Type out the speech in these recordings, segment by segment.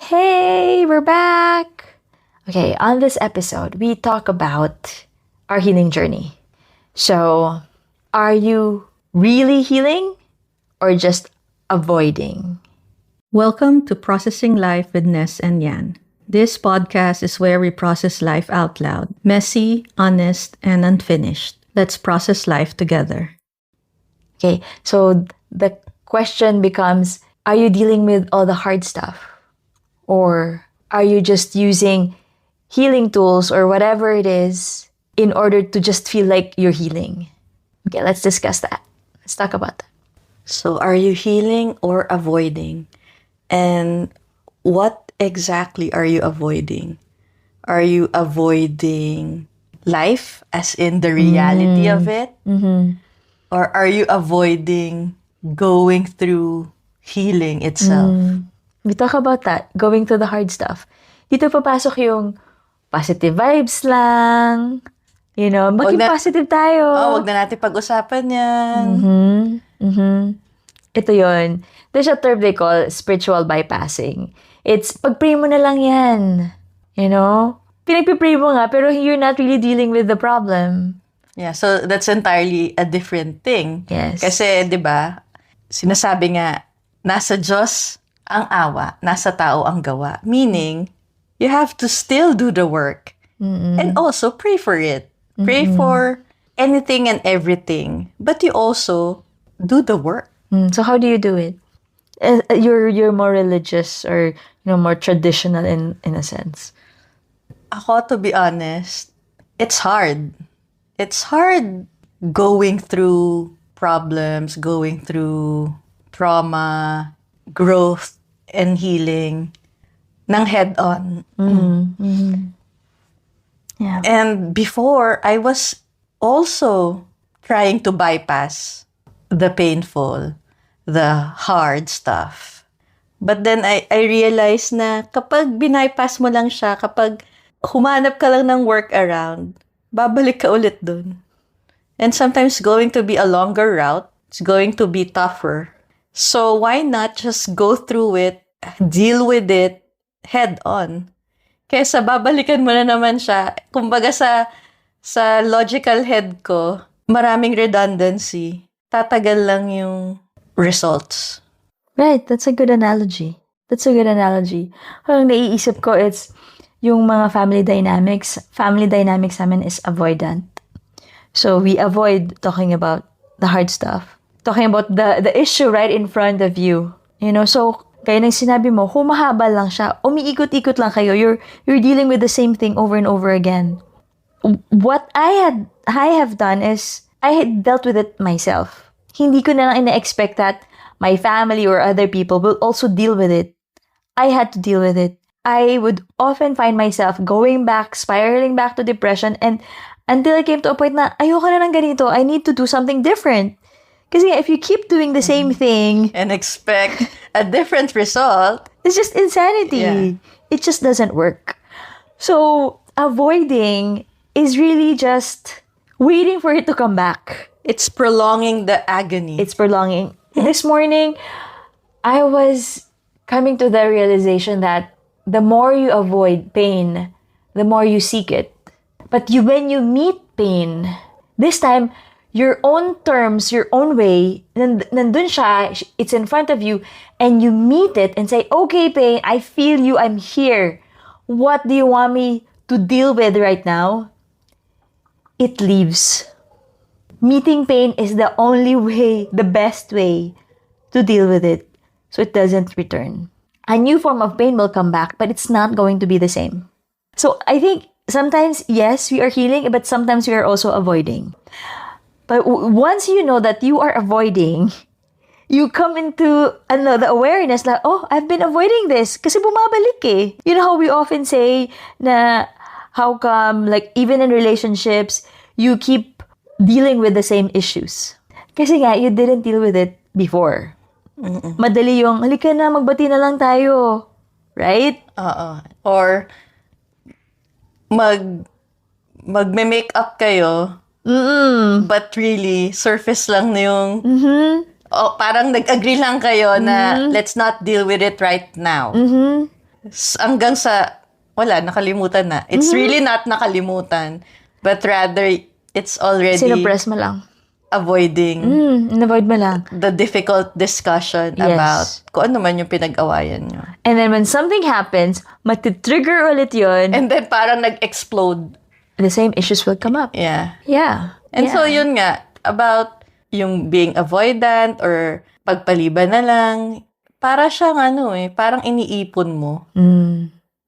Hey, we're back! Okay, on this episode, we talk about our healing journey. So, are you really healing or just avoiding? Welcome to Processing Life with Ness and Yan. This podcast is where we process life out loud, messy, honest, and unfinished. Let's process life together. Okay, so the question becomes, are you dealing with all the hard stuff? Or are you just using healing tools or whatever it is in order to just feel like you're healing? Okay, let's discuss that. Let's talk about that. So, are you healing or avoiding? And what exactly are you avoiding? Are you avoiding life, as in the reality of it? Or are you avoiding going through healing itself? We talk about that, going through the hard stuff. Dito papasok yung positive vibes lang. Maging positive tayo. Wag na natin pag-usapan yan. Ito yon. There's a term they call spiritual bypassing. It's, pag-pray mo na lang yan. Pinagpipray mo nga, pero you're not really dealing with the problem. Yeah, so that's entirely a different thing. Yes. Kasi, di ba, sinasabi nga, nasa Diyos ang awa, nasa tao ang gawa. Meaning, you have to still do the work. And also, pray for it. Pray for anything and everything. But you also do the work. So how do you do it? You're more religious or more traditional in a sense. Ako, to be honest, it's hard. It's hard going through problems, going through trauma, growth, and healing ng head-on. Yeah. And before, I was also trying to bypass the painful, the hard stuff. But then I realized na kapag binypass mo lang siya, kapag humanap ka lang ng workaround, babalik ka ulit dun. And sometimes going to be a longer route, it's going to be tougher. So why not just go through it, deal with it head on? Kaysa babalikan mo na naman siya. Kumbaga sa logical head ko, maraming redundancy. Tatagal lang yung results. Right, that's a good analogy. Parang naiisip ko, it's yung mga family dynamics. Family dynamics namin is avoidant. So we avoid talking about the hard stuff. Talking about the issue right in front of you. So kaya nang sinabi mo, humahaba lang siya, umiikot-ikot lang kayo, you're dealing with the same thing over and over again. What I have done is, I had dealt with it myself. Hindi ko na lang ina-expect that my family or other people will also deal with it. I had to deal with it. I would often find myself going back, spiraling back to depression, and until I came to a point na, ayoko na ng ganito, I need to do something different. Kasi if you keep doing the same thing and expect a different result, it's just insanity. Yeah. It just doesn't work. So, avoiding is really just waiting for it to come back. it's prolonging the agony. It's prolonging. This morning, I was coming to the realization that the more you avoid pain, the more you seek it. But when you meet pain, this time, your own terms, your own way, nandun siya, it's in front of you, and you meet it and say, okay, pain, I feel you, I'm here. What do you want me to deal with right now? It leaves. Meeting pain is the only way, the best way to deal with it, so it doesn't return. A new form of pain will come back, but it's not going to be the same. So I think sometimes, yes, we are healing, but sometimes we are also avoiding. But once you know that you are avoiding, you come into the awareness like, oh, I've been avoiding this kasi bumabalik eh. You know how we often say na how come, like, even in relationships, you keep dealing with the same issues. Kasi nga, you didn't deal with it before. Madali yung, halika na, magbati na lang tayo. Right? Or magme-makeup kayo, but really, surface lang na yung, parang nag-agree lang kayo na let's not deal with it right now. Hanggang sa, wala, nakalimutan na. It's really not nakalimutan, but rather, it's already Sinupress mo lang. avoiding Avoid mo lang. the difficult discussion Yes. about kung ano man yung pinag-awayan nyo. And then when something happens, matitrigger ulit yun, And then parang nag-explode. the same issues will come up. Yeah. Yeah. And Yeah. so yun nga, about yung being avoidant or pagpaliban na lang, para siyang parang iniipon mo.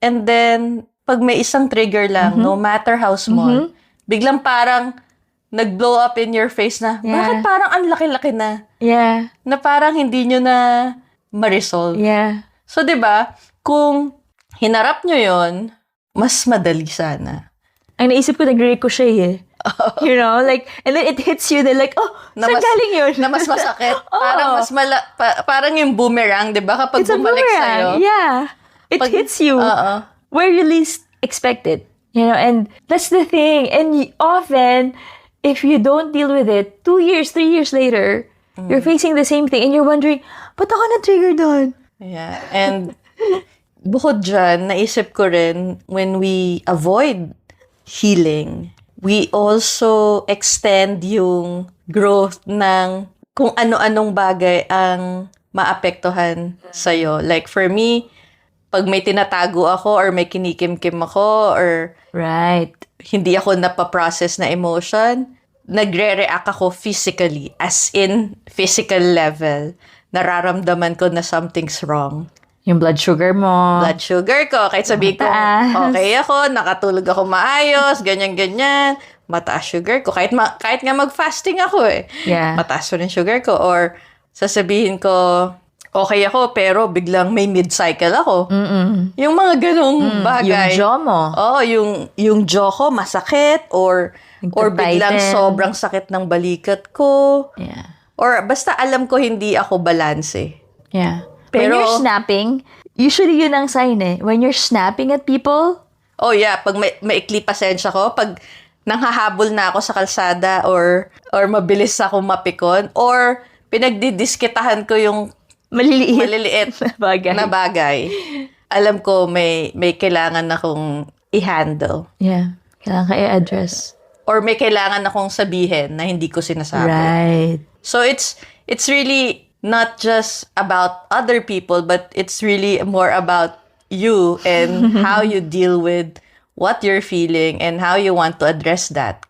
And then, pag may isang trigger lang, no matter how small, biglang parang nag-blow up in your face na, bakit parang ang laki-laki na? Yeah. Na parang hindi nyo na ma-resolve. Yeah. So, 'di ba, kung hinarap nyo yon, mas madali sana. Ang naisip ko, nag-ricochet eh. You know, like, and then it hits you, they're like, oh, Na saan mas- galing yun? Na mas masakit. Parang mas parang yung boomerang, 'di ba? Kapag It's a bumalik boomerang. sa'yo. Yeah. It Pag- hits you where you least expect it. You know, and that's the thing. And often, if you don't deal with it, 2 years, 3 years later, you're facing the same thing and you're wondering, ba't ako na-trigger doon? Yeah. And bukod dyan, naisip ko rin, when we avoid healing, we also extend yung growth ng kung ano-anong bagay ang maapektuhan sa'yo. Like for me, pag may tinatago ako or may kinikim-kim ako or Right. hindi ako napaprocess na emotion, nagre-react ako physically, as in physical level. Nararamdaman ko na something's wrong. Yung blood sugar mo. Blood sugar ko, kahit sabihin ko, Mataas. okay ako, nakatulog ako maayos, ganyan-ganyan, mataas sugar ko. Kahit nga mag-fasting ako Yeah. mataas ko rin sugar ko. Or sasabihin ko, okay ako, pero biglang may mid-cycle ako. Yung mga ganong bagay. Yung jaw mo. Oo, yung jaw ko masakit or biglang Nagtitighten. sobrang sakit ng balikat ko. Yeah. Or basta alam ko hindi ako balanse. Yeah. When Pero- you're snapping, usually yun ang sign eh. When you're snapping at people, Oh yeah, pag maikli pasensya ko, pag nanghahabol na ako sa kalsada or mabilis ako mapikon or pinagdidiskitahan ko yung maliliit bagay. na bagay, alam ko may kailangan akong i-handle. Yeah. Kailangan ka i-address. Or may kailangan akong sabihin na hindi ko sinasabi. Right. So it's really not just about other people, but it's really more about you and how you deal with what you're feeling and how you want to address that.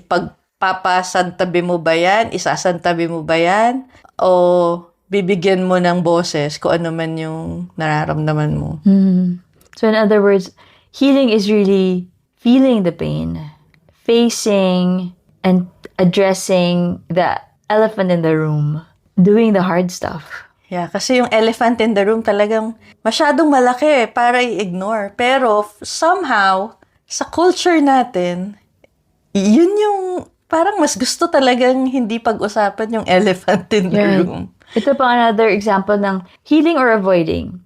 Pagpapasantabi mo ba yan? Isasantabi mo ba yan? O bibigyan mo ng boses kung ano man yung nararamdaman mo? So in other words, healing is really feeling the pain, facing and addressing the elephant in the room, doing the hard stuff. Yeah, kasi yung elephant in the room talagang masyadong malaki para i-ignore. Pero somehow, sa culture natin, yun yung parang mas gusto talagang hindi pag-usapan yung elephant in the room. Ito pa another example ng healing or avoiding.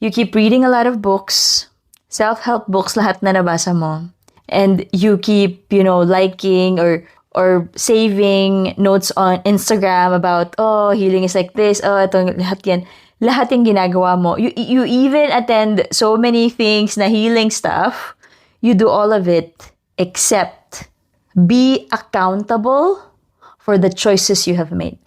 You keep reading a lot of books, self-help books, lahat na nabasa mo. And you keep, liking or saving notes on Instagram about, oh, healing is like this, oh, itong lahat yan. Lahat yung ginagawa mo. You even attend so many things na healing stuff. You do all of it except be accountable for the choices you have made.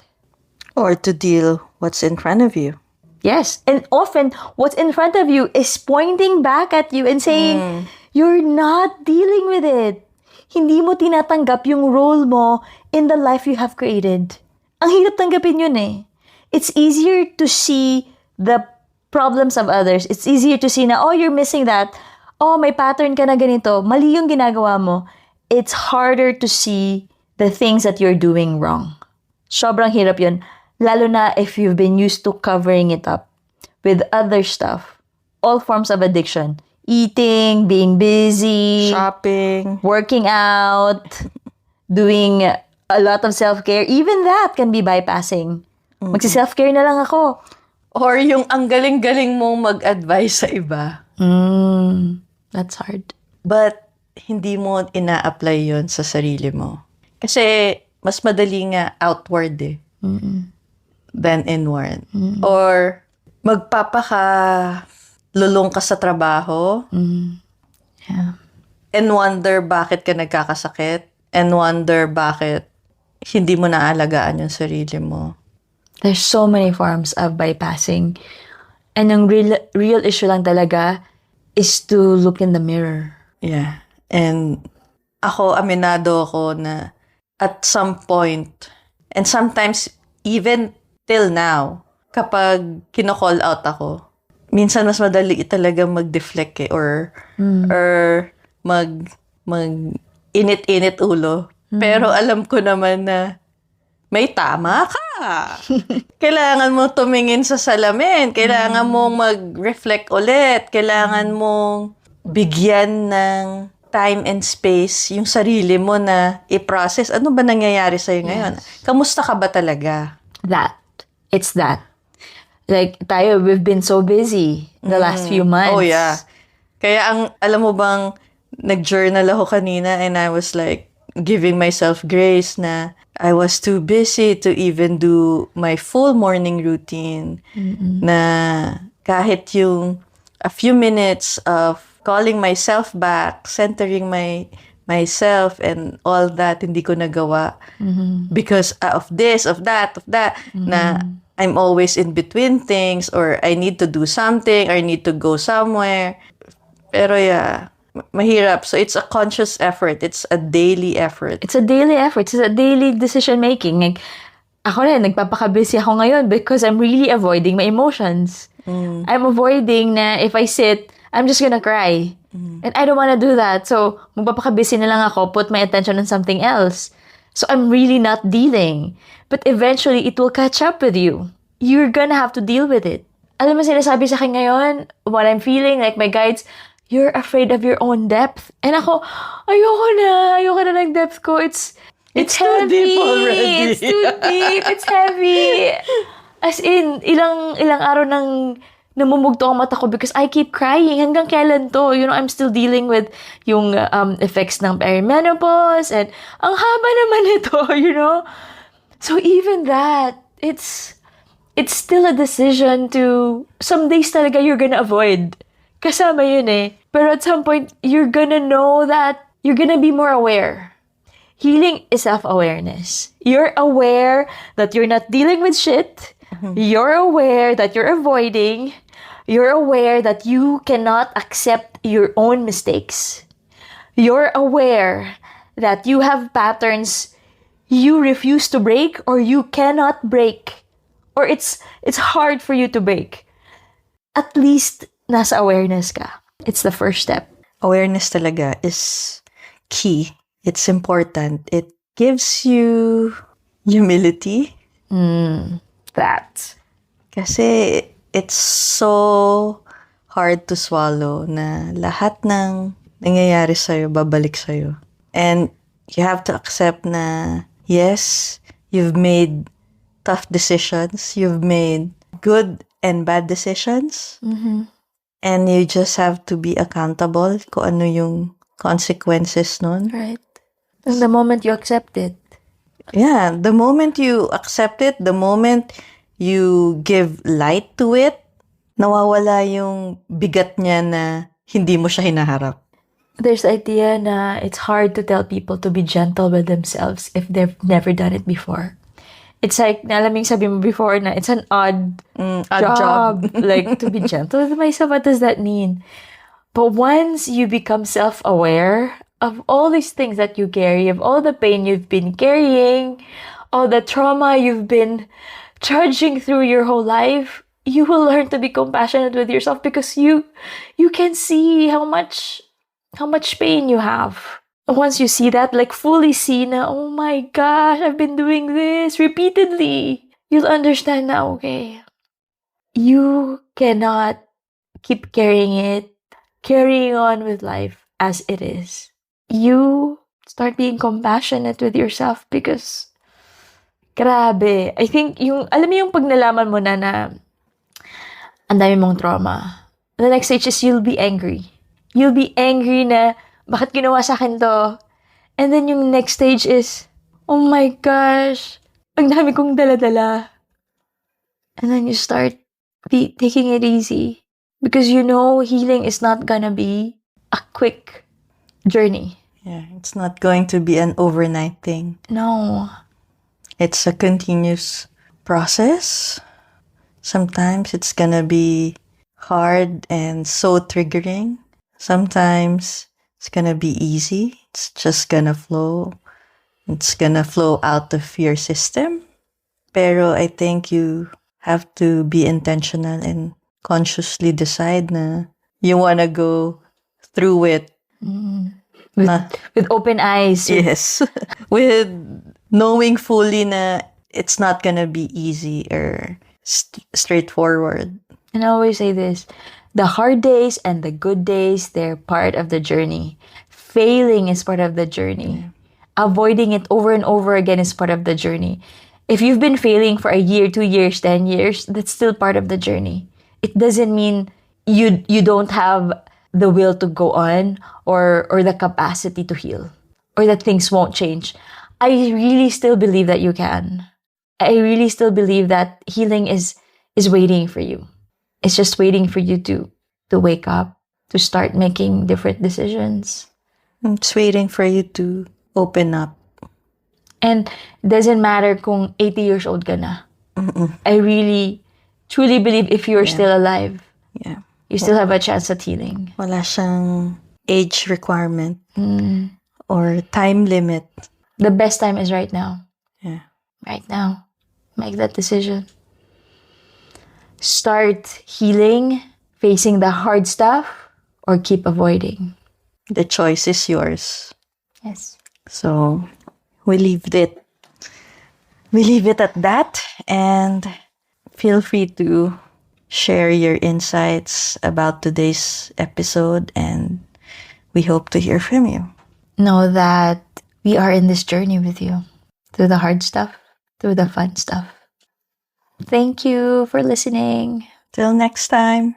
Or to deal what's in front of you. Yes. And often, what's in front of you is pointing back at you and saying, you're not dealing with it. Hindi mo tinatanggap yung role mo in the life you have created. Ang hirap tanggapin yun eh. It's easier to see the problems of others. It's easier to see na, oh, you're missing that. Oh, may pattern ka na ganito. Mali yung ginagawa mo. It's harder to see the things that you're doing wrong. Sobrang hirap yun. Lalo na if you've been used to covering it up with other stuff. All forms of addiction. Eating, being busy, Shopping. working out, doing a lot of self-care. Even that can be bypassing. Magsi-self-care na lang ako. Or yung ang galing-galing mong mag-advise sa iba. That's hard. But hindi mo ina-apply yon sa sarili mo. Kasi mas madali nga outward than inward. Or magpapaka lulong ka sa trabaho Yeah. and wonder bakit ka nagkakasakit and wonder bakit hindi mo naalagaan yung sarili mo. There's so many forms of bypassing. And yung real issue lang talaga is to look in the mirror. Yeah. And aminado ako na at some point, and sometimes even till now, kapag kino-call out ako, minsan mas madali talaga mag-deflect or mag init-init ulo. Pero alam ko naman na may tama ka. Kailangan mo tumingin sa salamin. Kailangan mong mag-reflect ulit. Kailangan mong bigyan ng time and space yung sarili mo na i-process. Ano ba nangyayari sa'yo ngayon? Kamusta ka ba talaga? It's that. Like, tayo, we've been so busy the last few months. Oh, yeah. Kaya alam mo bang, nag-journal ako kanina and I was like, giving myself grace na I was too busy to even do my full morning routine. Na kahit yung a few minutes of calling myself back, centering myself and all that, hindi ko nagawa. Because of this, of that, na I'm always in between things or I need to do something or I need to go somewhere. Pero yeah, mahirap. So it's a conscious effort. It's a daily effort. It's a daily effort. It's a daily decision making. Like, ako rin, nagpapaka-busy ako ngayon because I'm really avoiding my emotions. I'm avoiding na if I sit, I'm just gonna cry. And I don't wanna do that. So, magpapaka-busy na lang ako, put my attention on something else. So, I'm really not dealing. But eventually, it will catch up with you. You're gonna have to deal with it. Alam mo, sinasabi sa akin ngayon, what I'm feeling, like my guides, you're afraid of your own depth. And ako, ayoko na ng depth ko. It's too heavy. deep already. It's too deep. It's heavy. As in, ilang araw nang namumugto ang mata ko because I keep crying. Hanggang kailan to? You know, I'm still dealing with yung effects ng perimenopause and ang haba naman ito, you know? So even that, it's still a decision to, some days talaga you're gonna avoid. Kasama yun eh. Pero at some point, you're gonna know that you're gonna be more aware. Healing is self-awareness. You're aware that you're not dealing with shit. You're aware that you're avoiding. You're aware that you cannot accept your own mistakes. You're aware that you have patterns you refuse to break or you cannot break. Or it's hard for you to break. At least, nasa awareness ka. It's the first step. Awareness talaga is key. It's important. It gives you humility. That. Kasi it's so hard to swallow na lahat ng nangyayari sa'yo, babalik sa'yo. And you have to accept na, yes, you've made tough decisions. You've made good and bad decisions. And you just have to be accountable kung ano yung consequences nun. Right. And the moment you accept it. Yeah, the moment you accept it, the moment you give light to it, nawawala yung bigat niya na hindi mo siya hinaharap. There's the idea na it's hard to tell people to be gentle with themselves if they've never done it before. It's like, nalaming sabi mo before na it's an odd job. Like, to be gentle with myself, what does that mean? But once you become self-aware of all these things that you carry, of all the pain you've been carrying, all the trauma you've been trudging through your whole life, you will learn to be compassionate with yourself because you can see how much pain you have. Once you see that, like fully see na, oh my gosh, I've been doing this repeatedly, you'll understand na, okay, you cannot keep carrying on with life as it is. You start being compassionate with yourself because, grabe, I think alam mo yung pag nalaman mo na ang dami mong trauma, the next stage is you'll be angry. You'll be angry na, bakit ginawa sa akin to? And then yung next stage is, oh my gosh, ang dami kong dala-dala. And then you start be taking it easy. Because you know healing is not gonna be a quick journey. Yeah, it's not going to be an overnight thing. No. It's a continuous process. Sometimes it's gonna be hard and so triggering. Sometimes it's gonna be easy. It's just gonna flow. It's gonna flow out of your system. Pero I think you have to be intentional and consciously decide na you wanna go through it. With, Na, with open eyes. yes. With knowing fully na it's not gonna be easy or straightforward. And I always say this, the hard days and the good days, they're part of the journey. Failing is part of the journey. Avoiding it over and over again is part of the journey. If you've been failing for a year, 2 years, 10 years, that's still part of the journey. It doesn't mean you don't have the will to go on or the capacity to heal or that things won't change. I really still believe that you can. I really still believe that healing is waiting for you. It's just waiting for you to wake up, to start making different decisions. It's waiting for you to open up. And it doesn't matter kung 80 years old ka na. I really, truly believe if you're still alive, Yeah. you still have a chance at healing. Wala siyang age requirement or time limit. The best time is right now. Yeah. Right now. Make that decision. Start healing, facing the hard stuff, or keep avoiding. The choice is yours. Yes. So we leave it. We leave it at that, and feel free to share your insights about today's episode, and we hope to hear from you. Know that we are in this journey with you. Through the hard stuff, through the fun stuff. Thank you for listening. Till next time.